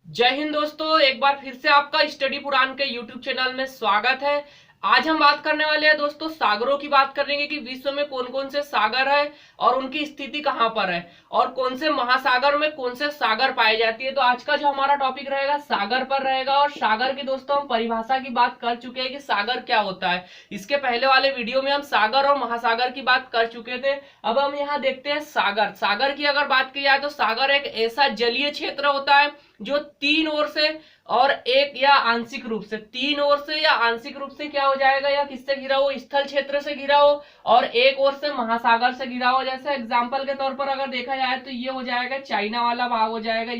जय हिंद दोस्तों, एक बार फिर से आपका स्टडी पुराण के यूट्यूब चैनल में स्वागत है। आज हम बात करने वाले हैं दोस्तों सागरों की बात करेंगे कि विश्व में कौन कौन से सागर है और उनकी स्थिति कहां पर है और कौन से महासागर में कौन से सागर पाए जाती है। तो आज का जो हमारा टॉपिक रहेगा सागर पर रहेगा। और सागर की दोस्तों हम परिभाषा की बात कर चुके हैं कि सागर क्या होता है। इसके पहले वाले वीडियो में हम सागर और महासागर की बात कर चुके थे। अब हम यहाँ देखते हैं सागर। सागर की अगर बात की जाए तो सागर एक ऐसा जलीय क्षेत्र होता है जो तीन ओर से और एक या आंशिक रूप से, तीन ओर से या आंशिक रूप से क्या हो जाएगा, या किससे घिरा हो, स्थल क्षेत्र से घिरा हो और एक ओर से महासागर से घिरा हो। जैसे एग्जांपल के तौर पर अगर देखा जाए तो ये हो जाएगा चाइना वाला भाग हो जाएगा,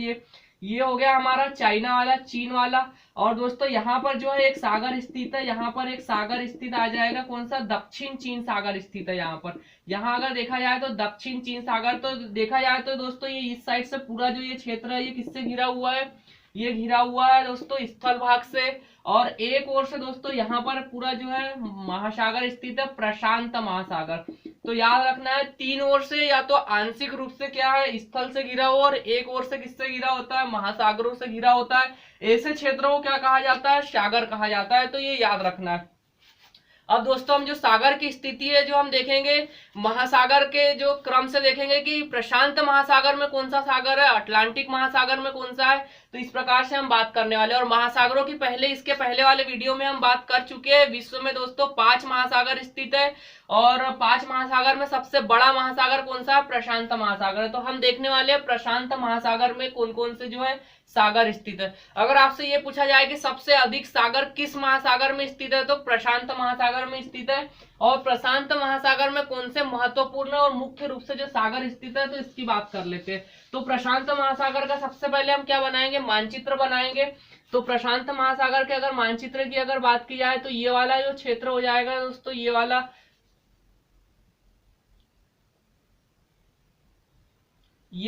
ये हो गया हमारा चाइना वाला, चीन वाला। और दोस्तों यहाँ पर जो है एक सागर स्थित है, यहाँ पर एक सागर स्थित आ जाएगा, कौन सा, दक्षिण चीन सागर स्थित है यहाँ पर। यहाँ अगर देखा जाए तो दक्षिण चीन सागर, तो देखा जाए तो दोस्तों ये इस साइड से पूरा जो ये क्षेत्र है ये किससे घिरा हुआ है, ये घिरा हुआ है दोस्तों स्थल भाग से। और एक ओर से दोस्तों यहाँ पर पूरा जो है महासागर स्थित है, प्रशांत महासागर। तो याद रखना है तीन ओर से या तो आंशिक रूप से क्या है, स्थल से घिरा हो, और एक ओर से किससे घिरा होता है, महासागरों से घिरा होता है। ऐसे क्षेत्रों को क्या कहा जाता है, सागर कहा जाता है। तो ये याद रखना है। अब दोस्तों हम जो सागर की स्थिति है जो हम देखेंगे महासागर के जो क्रम से देखेंगे कि प्रशांत महासागर में कौन सा सागर है, अटलांटिक महासागर में कौन सा है। तो इस प्रकार से हम बात करने वाले हैं। और महासागरों की पहले, इसके पहले वाले वीडियो में हम बात कर चुके हैं। विश्व में दोस्तों 5 महासागर स्थित है और 5 महासागर में सबसे बड़ा महासागर कौन सा है, प्रशांत महासागर है। तो हम देखने वाले हैं प्रशांत महासागर में कौन कौन से जो है सागर स्थित है। अगर आपसे ये पूछा जाए कि सबसे अधिक सागर किस महासागर में स्थित है, तो प्रशांत महासागर में स्थित है। और प्रशांत महासागर में कौन से महत्वपूर्ण और मुख्य रूप से जो सागर स्थित है, तो इसकी बात कर लेते हैं। तो प्रशांत महासागर का सबसे पहले हम क्या बनाएंगे, मानचित्र बनाएंगे। तो प्रशांत महासागर के अगर मानचित्र की अगर बात की जाए तो ये वाला जो क्षेत्र हो जाएगा दोस्तों, ये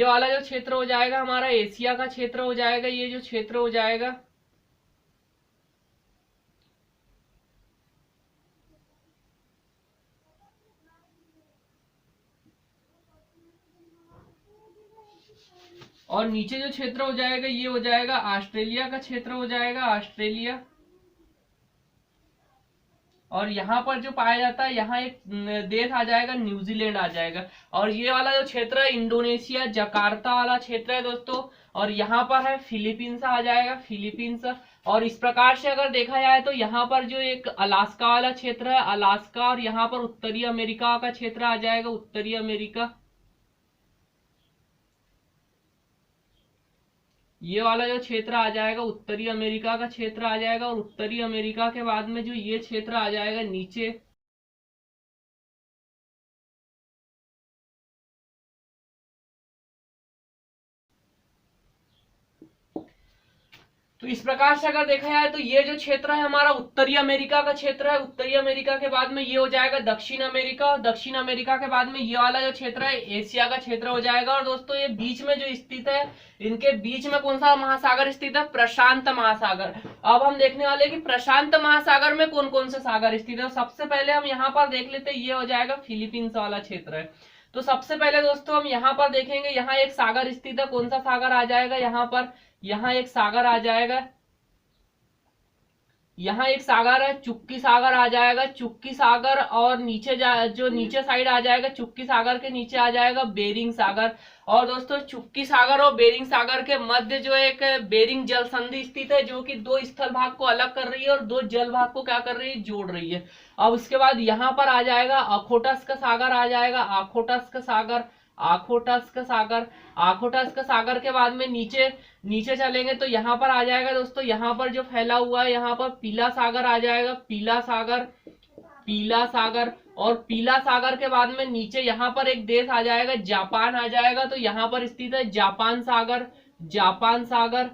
वाला जो क्षेत्र हो जाएगा हमारा एशिया का क्षेत्र हो जाएगा, ये जो क्षेत्र हो जाएगा। और नीचे जो क्षेत्र हो जाएगा ये हो जाएगा ऑस्ट्रेलिया का क्षेत्र हो जाएगा, ऑस्ट्रेलिया। और यहाँ पर जो पाया जाता है, यहाँ एक देश आ जाएगा, न्यूजीलैंड आ जाएगा। और ये वाला जो क्षेत्र है इंडोनेशिया, जकार्ता वाला क्षेत्र है दोस्तों। और यहाँ पर है फिलीपींस आ जाएगा, फिलीपींस। और इस प्रकार से अगर देखा जाए तो यहाँ पर जो एक अलास्का वाला क्षेत्र है, अलास्का। और यहाँ पर उत्तरी अमेरिका का क्षेत्र आ जाएगा, उत्तरी अमेरिका। ये वाला जो क्षेत्र आ जाएगा उत्तरी अमेरिका का क्षेत्र आ जाएगा। और उत्तरी अमेरिका के बाद में जो ये क्षेत्र आ जाएगा नीचे, तो इस प्रकार से अगर देखा जाए तो ये जो क्षेत्र है हमारा उत्तरी अमेरिका का क्षेत्र है। उत्तरी अमेरिका के बाद में ये हो जाएगा दक्षिण अमेरिका। और दक्षिण अमेरिका के बाद में ये वाला जो क्षेत्र है एशिया का क्षेत्र हो जाएगा। और दोस्तों ये बीच में जो स्थित है, इनके बीच में कौन सा महासागर स्थित है, प्रशांत महासागर। अब हम देखने वाले कि प्रशांत महासागर में कौन कौन से सागर स्थित है। सबसे पहले हम यहाँ पर देख लेते हैं, ये हो जाएगा फिलीपींस वाला क्षेत्र है। तो सबसे पहले दोस्तों हम यहाँ पर देखेंगे, यहाँ एक सागर स्थित है, कौन सा सागर आ जाएगा, यहाँ पर, यहाँ एक सागर आ जाएगा, यहाँ एक सागर है, चुक्की सागर आ जाएगा, चुक्की सागर। और नीचे जो नीचे साइड आ जाएगा, चुक्की सागर के नीचे आ जाएगा बेरिंग सागर। और दोस्तों चुक्की सागर और बेरिंग सागर के मध्य जो एक बेरिंग जल संधि स्थित है, जो कि दो स्थल भाग को अलग कर रही है और दो जल भाग को क्या कर रही है, जोड़ रही है। अब उसके बाद यहाँ पर आ जाएगा अखोटस्क सागर आ जाएगा, अखोटस्क सागर, आखोटस्क सागर। आखोटस्क सागर के बाद में नीचे नीचे चलेंगे तो यहाँ पर आ जाएगा दोस्तों, यहाँ पर जो फैला हुआ है यहाँ पर पीला सागर आ जाएगा, पीला सागर, पीला सागर। और पीला सागर के बाद में नीचे यहाँ पर एक देश आ जाएगा, जापान आ जाएगा। तो यहाँ पर स्थित है जापान सागर, जापान सागर।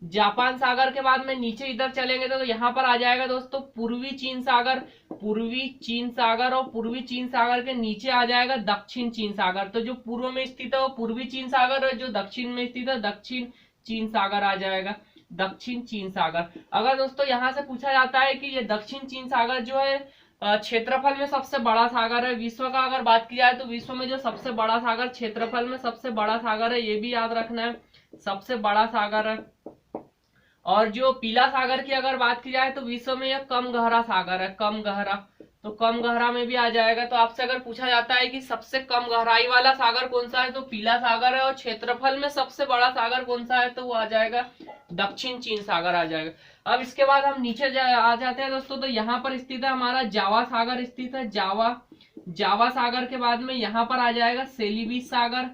जापान सागर के बाद में नीचे इधर चलेंगे तो यहाँ पर आ जाएगा दोस्तों पूर्वी चीन सागर, पूर्वी चीन सागर। और पूर्वी चीन सागर के नीचे आ जाएगा दक्षिण चीन सागर। तो जो पूर्व में स्थित है वो पूर्वी चीन सागर है, जो दक्षिण में स्थित है दक्षिण चीन सागर आ जाएगा, दक्षिण चीन सागर। अगर दोस्तों यहाँ से पूछा जाता है कि ये दक्षिण चीन सागर जो है क्षेत्रफल में सबसे बड़ा सागर है विश्व का, अगर बात की जाए तो विश्व में जो सबसे बड़ा सागर, क्षेत्रफल में सबसे बड़ा सागर है, ये भी याद रखना है, सबसे बड़ा सागर है। और जो पीला सागर की अगर बात की जाए तो विश्व में यह कम गहरा सागर है, कम गहरा, तो कम गहरा में भी आ जाएगा। तो आपसे अगर पूछा जाता है कि सबसे कम गहराई वाला सागर कौन सा है तो पीला सागर है, और क्षेत्रफल में सबसे बड़ा सागर कौन सा है तो वो आ जाएगा दक्षिण चीन सागर आ जाएगा। अब इसके बाद हम नीचे आ जाते हैं दोस्तों, तो यहाँ पर स्थित है हमारा जावा सागर स्थित है, जावा सागर के बाद में यहाँ पर आ जाएगा सेलिबीज सागर,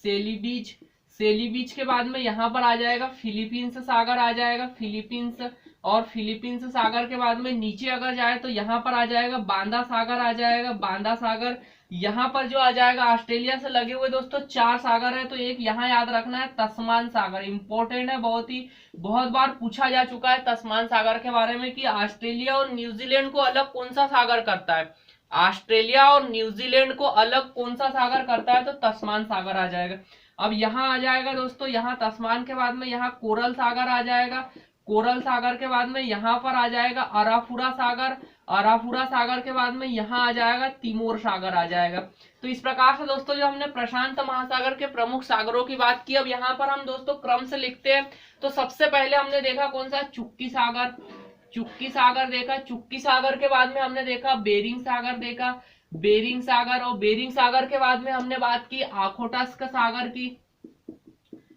सेलिबीज, सेलिबीज के बाद में यहाँ पर आ जाएगा फिलीपींस सागर आ जाएगा, फिलीपींस, और फिलीपींस सागर के बाद में नीचे अगर जाए तो यहाँ पर आ जाएगा बांदा सागर आ जाएगा, बांदा सागर। यहाँ पर जो आ जाएगा ऑस्ट्रेलिया से लगे हुए दोस्तों 4 सागर है, तो एक यहाँ याद रखना है तस्मान सागर, इंपॉर्टेंट है, बहुत बार पूछा जा चुका है तस्मान सागर के बारे में कि ऑस्ट्रेलिया और न्यूजीलैंड को अलग कौन सा सागर करता है, ऑस्ट्रेलिया और न्यूजीलैंड को अलग कौन सा सागर करता है तो तस्मान सागर आ जाएगा। अब यहाँ आ जाएगा दोस्तों, यहाँ तस्मान के बाद में यहाँ कोरल सागर आ जाएगा, कोरल सागर के बाद में यहाँ पर आ जाएगा अराफुरा सागर, अराफुरा सागर के बाद में यहाँ आ जाएगा तिमोर सागर आ जाएगा। तो इस प्रकार से दोस्तों जो हमने प्रशांत महासागर के प्रमुख सागरों की बात की, अब यहाँ पर हम दोस्तों क्रम से लिखते हैं। तो सबसे पहले हमने देखा कौन सा, चुक्की सागर, चुक्की सागर देखा, चुक्की सागर के बाद में हमने देखा बेरिंग सागर देखा, बेरिंग सागर, और बेरिंग सागर के बाद में हमने बात की आखोटस्क सागर की,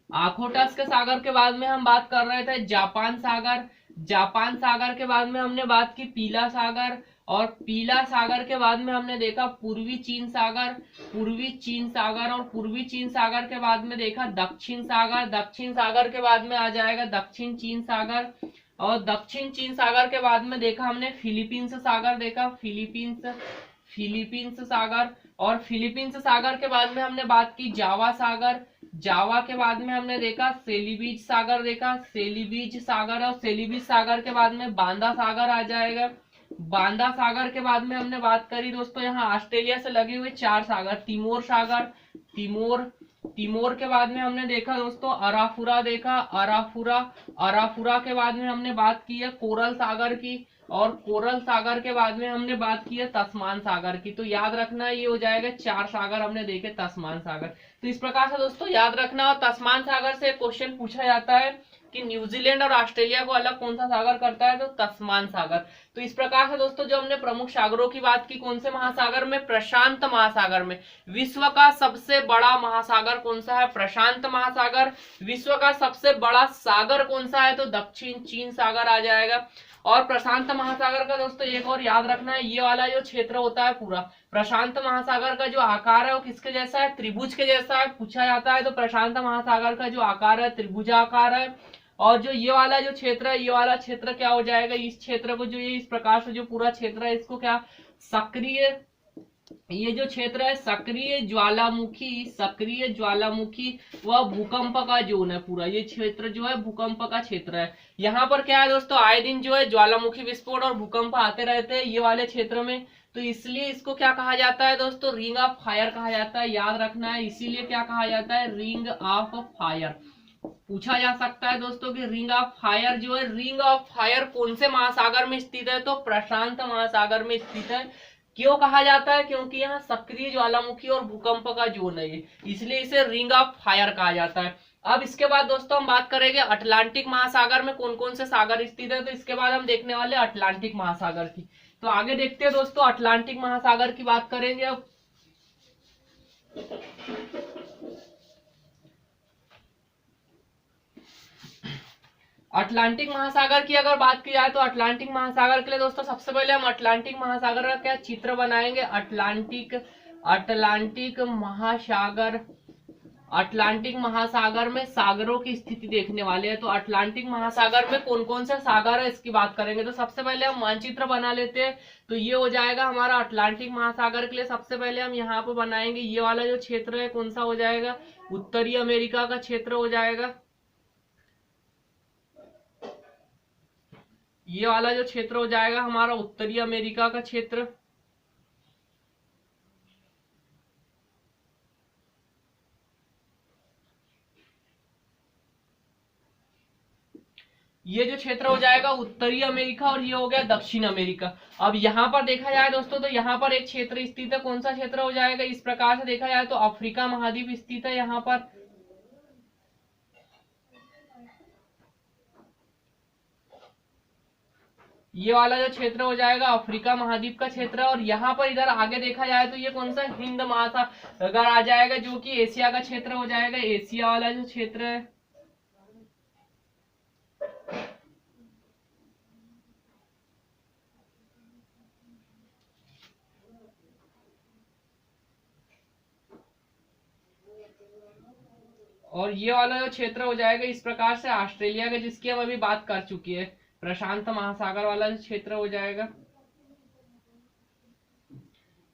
आखोटस्क सागर के बाद में हम बात कर रहे थे जापान सागर, जापान सागर के बाद में हमने बात की पीला सागर, और पीला सागर के बाद में हमने देखा पूर्वी चीन सागर, पूर्वी चीन सागर, और पूर्वी चीन सागर के बाद में देखा दक्षिण सागर, दक्षिण सागर के बाद में आ जाएगा दक्षिण चीन सागर, और दक्षिण चीन सागर के बाद में देखा हमने फिलीपींस सागर देखा, फिलीपींस, फिलीपींस सागर, और फिलीपींस सागर के बाद में हमने बात की जावा सागर, जावा के बाद में हमने देखा सेलिबीज सागर देखा, सेलिबीज सागर, और सेलिबीज सागर के बाद में बांदा सागर आ जाएगा, बांदा सागर के बाद में हमने बात करी दोस्तों यहाँ ऑस्ट्रेलिया से लगे हुए 4 सागर, तिमोर सागर, तिमोर, तिमोर के बाद में हमने देखा दोस्तों अराफुरा देखा, अराफुरा, अराफुरा के बाद में हमने बात की है कोरल सागर की, और कोरल सागर के बाद में हमने बात की है तस्मान सागर की। तो याद रखना ये हो जाएगा 4 सागर हमने देखे तस्मान सागर। तो इस प्रकार से दोस्तों याद रखना, और तस्मान सागर से क्वेश्चन पूछा जाता है कि न्यूजीलैंड और ऑस्ट्रेलिया को अलग कौन सा सागर करता है तो तस्मान सागर। तो इस प्रकार से दोस्तों जो हमने प्रमुख सागरों की बात की, कौन से महासागर में, प्रशांत महासागर में। विश्व का सबसे बड़ा महासागर कौन सा है, प्रशांत महासागर। विश्व का सबसे बड़ा सागर कौन सा है तो दक्षिण चीन सागर आ जाएगा। और प्रशांत महासागर का दोस्तों एक और याद रखना है, ये वाला जो क्षेत्र होता है पूरा, प्रशांत महासागर का जो आकार है वो किसके जैसा है, त्रिभुज के जैसा है, पूछा जाता है। तो प्रशांत महासागर का जो आकार है त्रिभुजाकार है। और जो ये वाला जो क्षेत्र है, ये वाला क्षेत्र क्या हो जाएगा, इस क्षेत्र को जो ये इस प्रकार से जो पूरा क्षेत्र है इसको क्या, सक्रिय, ये जो क्षेत्र है सक्रिय ज्वालामुखी, सक्रिय ज्वालामुखी वह भूकंप का जोन है पूरा, ये क्षेत्र जो है भूकंप का क्षेत्र है। यहाँ पर क्या है दोस्तों, आए दिन जो है ज्वालामुखी विस्फोट और भूकंप आते रहते हैं ये वाले क्षेत्र में, तो इसलिए इसको क्या कहा जाता है दोस्तों, रिंग ऑफ फायर कहा जाता है। याद रखना है, इसीलिए क्या कहा जाता है, रिंग ऑफ फायर। पूछा जा सकता है दोस्तों कि रिंग ऑफ फायर जो है, रिंग ऑफ फायर कौन से महासागर में स्थित है तो प्रशांत महासागर में स्थित है। क्यों कहा जाता है, क्योंकि यहाँ सक्रिय ज्वालामुखी और भूकंप का जोन है ये, इसलिए इसे रिंग ऑफ फायर कहा जाता है। अब इसके बाद दोस्तों हम बात करेंगे अटलांटिक महासागर में कौन कौन से सागर स्थित है, तो इसके बाद हम देखने वाले अटलांटिक महासागर की। तो आगे देखते हैं दोस्तों, अटलांटिक महासागर की बात करेंगे अब। अटलांटिक महासागर की अगर बात की जाए तो अटलांटिक महासागर के लिए दोस्तों सबसे पहले हम अटलांटिक महासागर का क्या चित्र बनाएंगे, अटलांटिक, अटलांटिक महासागर, अटलांटिक महासागर में सागरों की स्थिति देखने वाले हैं। तो अटलांटिक महासागर में कौन कौन से सागर है इसकी बात करेंगे। तो सबसे पहले हम मानचित्र बना लेते हैं, तो ये हो जाएगा हमारा अटलांटिक महासागर के लिए। सबसे पहले हम यहाँ पे बनाएंगे, ये वाला जो क्षेत्र है कौन सा हो जाएगा, उत्तरी अमेरिका का क्षेत्र हो जाएगा। ये वाला जो क्षेत्र हो जाएगा हमारा उत्तरी अमेरिका का क्षेत्र। ये जो क्षेत्र हो जाएगा उत्तरी अमेरिका, और ये हो गया दक्षिण अमेरिका। अब यहाँ पर देखा जाए दोस्तों तो यहाँ पर एक क्षेत्र स्थित है, कौन सा क्षेत्र हो जाएगा, इस प्रकार से देखा जाए तो अफ्रीका महाद्वीप स्थित है यहाँ पर। ये वाला जो क्षेत्र हो जाएगा अफ्रीका महाद्वीप का क्षेत्र है। और यहाँ पर इधर आगे देखा जाए तो ये कौन सा हिंद महासागर आ जाएगा, जो कि एशिया का क्षेत्र हो जाएगा, एशिया वाला जो क्षेत्र है। और ये वाला जो क्षेत्र हो जाएगा इस प्रकार से ऑस्ट्रेलिया का, जिसकी हम अभी बात कर चुकी है, प्रशांत महासागर वाला जो क्षेत्र हो जाएगा।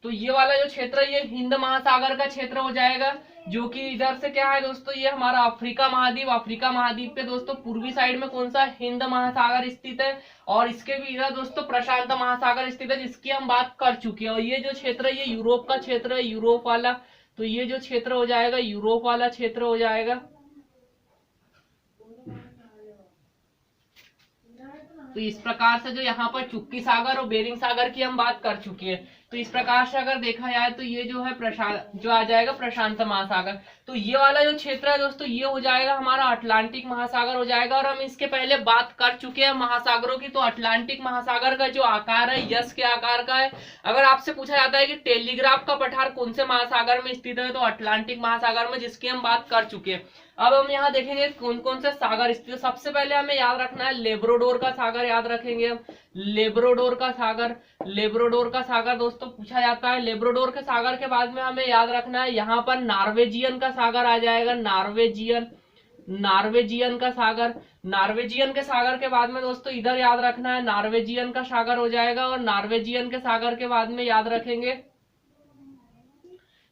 तो ये वाला जो क्षेत्र ये हिंद महासागर का क्षेत्र हो जाएगा, जो कि इधर से क्या है दोस्तों, ये हमारा अफ्रीका महाद्वीप, अफ्रीका महाद्वीप पे दोस्तों पूर्वी साइड में कौन सा हिंद महासागर स्थित है, और इसके भी इधर दोस्तों प्रशांत महासागर स्थित है, जिसकी हम बात कर चुके हैं। और ये जो क्षेत्र है ये यूरोप का क्षेत्र है, यूरोप वाला। तो ये जो क्षेत्र हो जाएगा यूरोप वाला क्षेत्र हो जाएगा। तो इस प्रकार से जो यहाँ पर चुप्पी सागर और बेरिंग सागर की हम बात कर चुके हैं। तो इस प्रकार से अगर देखा जाए तो ये जो है जो आ जाएगा प्रशांत महासागर। तो ये वाला जो क्षेत्र है दोस्तों ये हो जाएगा हमारा अटलांटिक महासागर हो जाएगा। और हम इसके पहले बात कर चुके हैं महासागरों की। तो अटलांटिक महासागर का जो आकार है यस के आकार का है। अगर आपसे पूछा जाता है कि टेलीग्राफ का पठार कौन से महासागर में स्थित है, तो अटलांटिक महासागर में, जिसकी हम बात कर चुके हैं। अब हम यहाँ देखेंगे कौन कौन से सागर स्थित है। सबसे पहले हमें याद रखना है लेब्राडोर का सागर, याद रखेंगे हम लेब्राडोर का सागर। लेब्राडोर का सागर दोस्तों पूछा जाता है। लेब्राडोर के सागर के बाद में हमें याद रखना है यहाँ पर नॉर्वेजियन का सागर आ जाएगा, नॉर्वेजियन का सागर। नॉर्वेजियन के सागर के बाद में दोस्तों इधर याद रखना है नॉर्वेजियन का सागर हो जाएगा। और नॉर्वेजियन के सागर के बाद में याद रखेंगे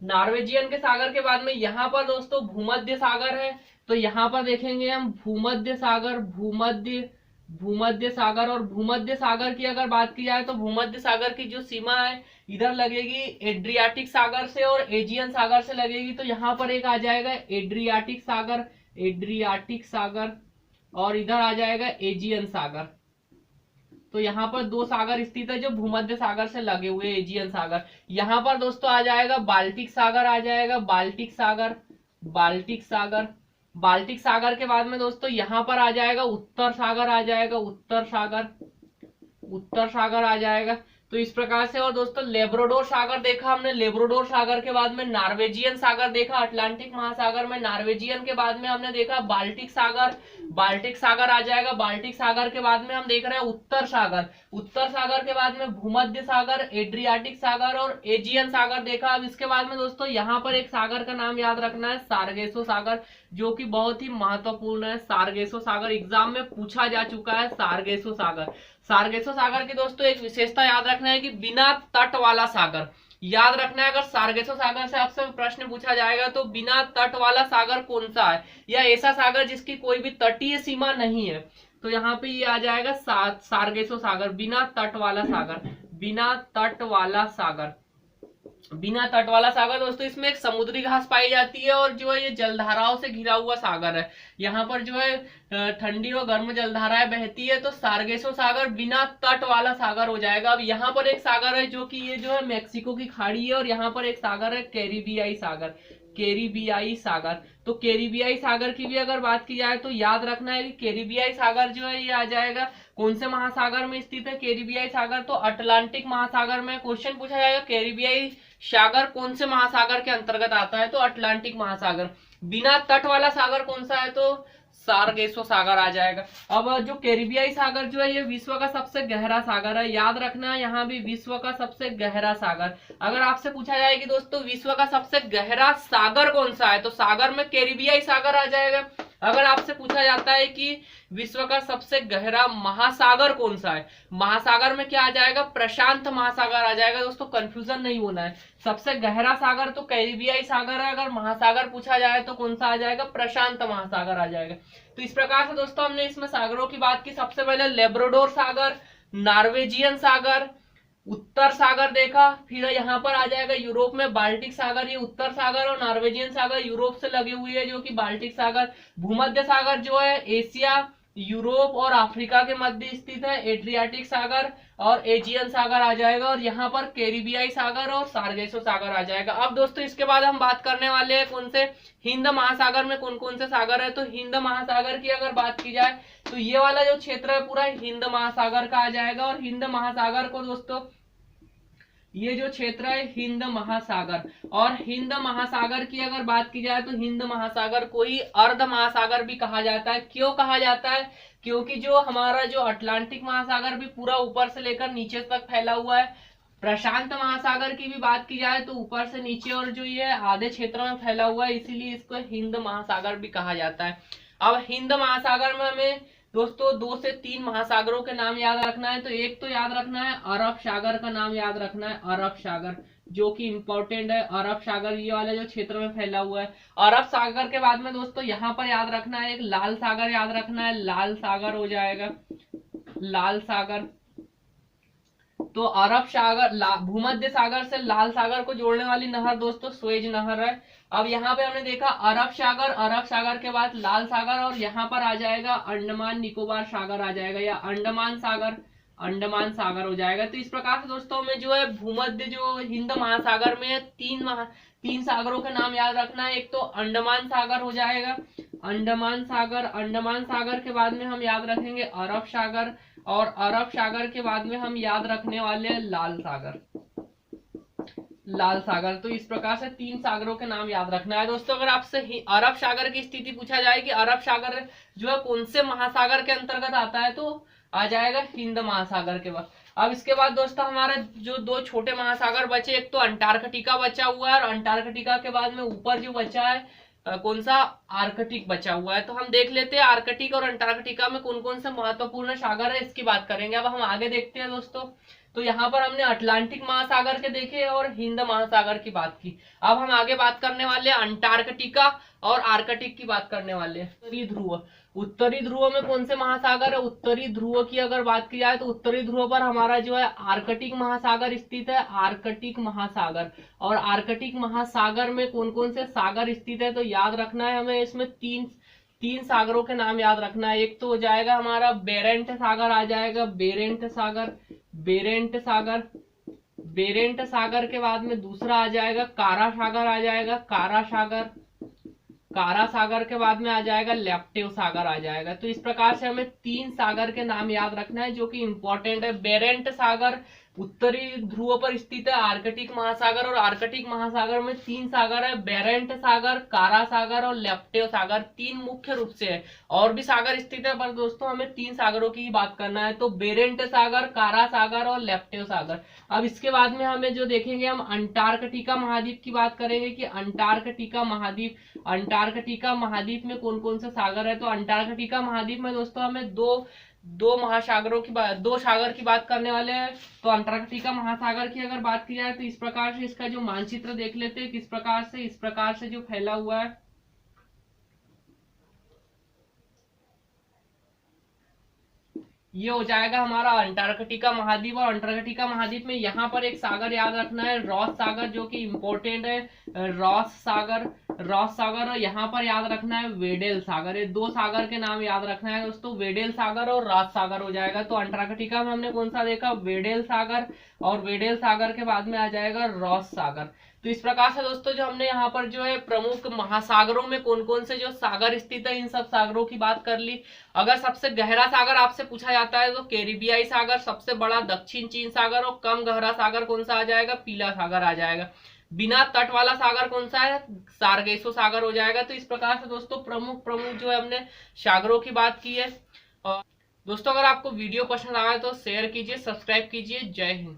नॉर्वेजियन के सागर के बाद में यहाँ पर दोस्तों भूमध्य सागर है। तो यहाँ पर देखेंगे हम भूमध्य सागर, भूमध्य सागर। और भूमध्य सागर की अगर बात की जाए तो भूमध्य सागर की जो सीमा है इधर लगेगी एड्रियाटिक सागर से और एजियन सागर से लगेगी। तो यहाँ पर एक आ जाएगा एड्रियाटिक सागर, और इधर आ जाएगा एजियन सागर। तो यहाँ पर दो सागर स्थित है जो भूमध्य सागर से लगे हुए, एजियन सागर। यहाँ पर दोस्तों आ जाएगा बाल्टिक सागर, आ जाएगा बाल्टिक सागर के बाद में दोस्तों यहाँ पर आ जाएगा उत्तर सागर, आ जाएगा उत्तर सागर आ जाएगा। तो इस प्रकार से। और दोस्तों लेब्राडोर सागर देखा हमने, लेब्राडोर सागर के बाद में नॉर्वेजियन सागर देखा अटलांटिक महासागर में। नॉर्वेजियन के बाद में हमने देखा बाल्टिक सागर आ जाएगा। बाल्टिक सागर के बाद में हम देख रहे हैं उत्तर सागर के बाद में भूमध्य सागर, एड्रियाटिक सागर और एजियन सागर देखा। अब इसके बाद में दोस्तों यहाँ पर एक सागर का नाम याद रखना है सारगेसो सागर, जो कि बहुत ही महत्वपूर्ण है। सारगेसो सागर एग्जाम में पूछा जा चुका है। सारगेसो सागर की दोस्तों एक विशेषता याद रखना है कि बिना तट वाला सागर, याद रखना है। अगर सारगेसो सागर से आपसे प्रश्न पूछा जाएगा तो बिना तट वाला सागर कौन सा है, या ऐसा सागर जिसकी कोई भी तटीय सीमा नहीं है। तो यहाँ पे ये आ जाएगा सारगेसो सागर, बिना तट वाला सागर। दोस्तों इसमें एक समुद्री घास पाई जाती है और जो है ये जलधाराओं से घिरा हुआ सागर है। यहाँ पर जो है ठंडी और गर्म जलधाराएं बहती है। तो सारगेसो सागर बिना तट वाला सागर हो जाएगा। अब यहाँ पर एक सागर है जो कि ये जो है मेक्सिको की खाड़ी है, और यहाँ पर एक सागर है कैरिबियाई सागर। तो कैरिबियाई सागर की भी अगर बात की जाए तो याद रखना है कि कैरिबियाई सागर जो है ये आ जाएगा कौन से महासागर में स्थित है। कैरिबियाई सागर तो अटलांटिक महासागर में। क्वेश्चन पूछा जाएगा कैरिबियाई सागर कौन से महासागर के अंतर्गत आता है, तो अटलांटिक महासागर। बिना तट वाला सागर कौन सा है, तो सारगेसो सागर आ जाएगा। अब जो कैरिबियाई सागर जो है ये विश्व का सबसे गहरा सागर है, याद रखना है यहाँ भी विश्व का सबसे गहरा सागर। अगर आपसे पूछा जाए कि दोस्तों विश्व का सबसे गहरा सागर कौन सा है, तो सागर में कैरिबियाई सागर आ जाएगा। अगर आपसे पूछा जाता है कि विश्व का सबसे गहरा महासागर कौन सा है, महासागर में क्या आ जाएगा, प्रशांत महासागर आ जाएगा। दोस्तों कंफ्यूजन नहीं होना है, सबसे गहरा सागर तो कैरिबियाई सागर है। अगर महासागर पूछा जाए तो कौन सा आ जाएगा, प्रशांत महासागर आ जाएगा। तो इस प्रकार से दोस्तों हमने इसमें सागरों की बात की। सबसे पहले लेब्राडोर सागर, नॉर्वेजियन सागर, उत्तर सागर देखा। फिर यहाँ पर आ जाएगा यूरोप में बाल्टिक सागर, ये उत्तर सागर, और नॉर्वेजियन सागर यूरोप से लगे हुए है जो कि बाल्टिक सागर। भूमध्य सागर जो है एशिया यूरोप और अफ्रीका के मध्य स्थित है, एड्रियाटिक सागर और एजियन सागर आ जाएगा, और यहाँ पर कैरिबियाई सागर और सार्गेसो सागर आ जाएगा। अब दोस्तों इसके बाद हम बात करने वाले हैं कौन से, हिंद महासागर में कौन कौन से सागर है। तो हिंद महासागर की अगर बात की जाए तो ये वाला जो क्षेत्र है पूरा हिंद महासागर का आ जाएगा, और हिंद महासागर को दोस्तों ये जो क्षेत्र है हिंद महासागर, और हिंद महासागर की अगर बात की जाए तो हिंद महासागर को ही अर्ध महासागर भी कहा जाता है। क्यों कहा जाता है? क्योंकि जो हमारा जो अटलांटिक महासागर भी पूरा ऊपर से लेकर नीचे तक फैला हुआ है, प्रशांत महासागर की भी बात की जाए तो ऊपर से नीचे और जो ये आधे क्षेत्रों में फैला हुआ है, इसीलिए इसको हिंद महासागर भी कहा जाता है। अब हिंद महासागर में हमें दोस्तों 2 से 3 महासागरों के नाम याद रखना है। तो एक तो याद रखना है अरब सागर का नाम याद रखना है, अरब सागर जो कि इंपॉर्टेंट है। अरब सागर ये वाला जो क्षेत्र में फैला हुआ है। अरब सागर के बाद में दोस्तों यहाँ पर याद रखना है एक लाल सागर याद रखना है, लाल सागर हो जाएगा, लाल सागर। तो अरब सागर भूमध्य सागर से लाल सागर को जोड़ने वाली नहर दोस्तों स्वेज नहर है। अब यहाँ पे हमने देखा अरब सागर के बाद लाल सागर, और यहाँ पर आ जाएगा अंडमान निकोबार सागर आ जाएगा, या अंडमान सागर हो जाएगा। तो इस प्रकार से दोस्तों में जो है भूमध्य जो हिंद महासागर में तीन सागरों के नाम याद रखना है। एक तो अंडमान सागर हो जाएगा, अंडमान सागर के बाद में हम याद रखेंगे अरब सागर, और अरब सागर के बाद में हम याद रखने वाले हैं लाल सागर। तो इस प्रकार से 3 सागरों के नाम याद रखना है दोस्तों। अगर आपसे अरब सागर की स्थिति पूछा जाए कि अरब सागर जो है कौन से महासागर के अंतर्गत आता है, तो आ जाएगा हिंद महासागर के बाद। अब इसके बाद दोस्तों हमारे जो 2 छोटे महासागर बचे, एक तो अंटार्कटिका बचा हुआ है, और अंटार्कटिका के बाद में ऊपर जो बचा है कौन सा, आर्कटिक बचा हुआ है। तो हम देख लेते हैं आर्कटिक और अंटार्कटिका में कौन कौन से महत्वपूर्ण सागर है, इसकी बात करेंगे। अब हम आगे देखते हैं दोस्तों। तो यहाँ पर हमने अटलांटिक महासागर के देखे और हिंद महासागर की बात की। अब हम आगे बात करने वाले हैं अंटार्कटिका और आर्कटिक की बात करने वाले हैं। उत्तरी ध्रुव में कौन से महासागर है? उत्तरी ध्रुव की अगर बात की जाए तो उत्तरी ध्रुव पर हमारा जो है आर्कटिक महासागर स्थित है, आर्कटिक महासागर। और आर्कटिक महासागर में कौन कौन से सागर स्थित है, तो याद रखना है हमें इसमें तीन सागरों के नाम याद रखना है। एक तो हो जाएगा हमारा बेरेंट सागर आ जाएगा, बेरेंट सागर के बाद में दूसरा आ जाएगा कारा सागर आ जाएगा, कारा सागर के बाद में आ जाएगा लेप्टिव सागर आ जाएगा। तो इस प्रकार से हमें 3 सागर के नाम याद रखना है जो कि इंपॉर्टेंट है। बेरेंट सागर उत्तरी ध्रुव पर स्थित है, आर्कटिक महासागर, और आर्कटिक महासागर में 3 सागर है, बेरेंट सागर, कारा सागर और लेप्टिव सागर। 3 मुख्य रूप से है, और भी सागर स्थित है, पर दोस्तों हमें 3 सागरों की ही बात करना है। तो बेरेंट सागर, कारा सागर और लेप्टिव सागर। अब इसके बाद में हमें जो देखेंगे हम अंटार्कटिका महाद्वीप की बात करेंगे कि अंटार्कटिका महाद्वीप में कौन कौन से सागर है। तो अंटार्कटिका महाद्वीप में दोस्तों हमें दो सागर की बात करने वाले हैं। तो अंटार्कटिका महासागर की अगर बात की जाए तो इस प्रकार से इसका जो मानचित्र देख लेते हैं, इस प्रकार से जो फैला हुआ है। ये हो जाएगा हमारा अंटार्कटिका महाद्वीप। और अंटार्कटिका महाद्वीप में यहाँ पर एक सागर याद रखना है, रॉस सागर, जो कि इंपॉर्टेंट है, रॉस सागर। और यहाँ पर याद रखना है वेडेल सागर। ये 2 सागर के नाम याद रखना है दोस्तों, वेडेल सागर और रॉस सागर हो जाएगा। तो अंटार्कटिका में हमने कौन सा देखा, वेडेल सागर, और वेडेल सागर के बाद में आ जाएगा रॉस सागर। तो इस प्रकार से दोस्तों जो हमने यहाँ पर जो है प्रमुख महासागरों में कौन कौन से जो सागर स्थित है, इन सब सागरों की बात कर ली। अगर सबसे गहरा सागर आपसे पूछा जाता है तो कैरिबियाई सागर, सबसे बड़ा दक्षिण चीन सागर, और कम गहरा सागर कौन सा आ जाएगा, पीला सागर आ जाएगा। बिना तट वाला सागर कौन सा है, सार्गेसो सागर हो जाएगा। तो इस प्रकार से दोस्तों प्रमुख जो है हमने सागरों की बात की है। और दोस्तों अगर आपको वीडियो पसंद आया तो शेयर कीजिए, सब्सक्राइब कीजिए। जय हिंद।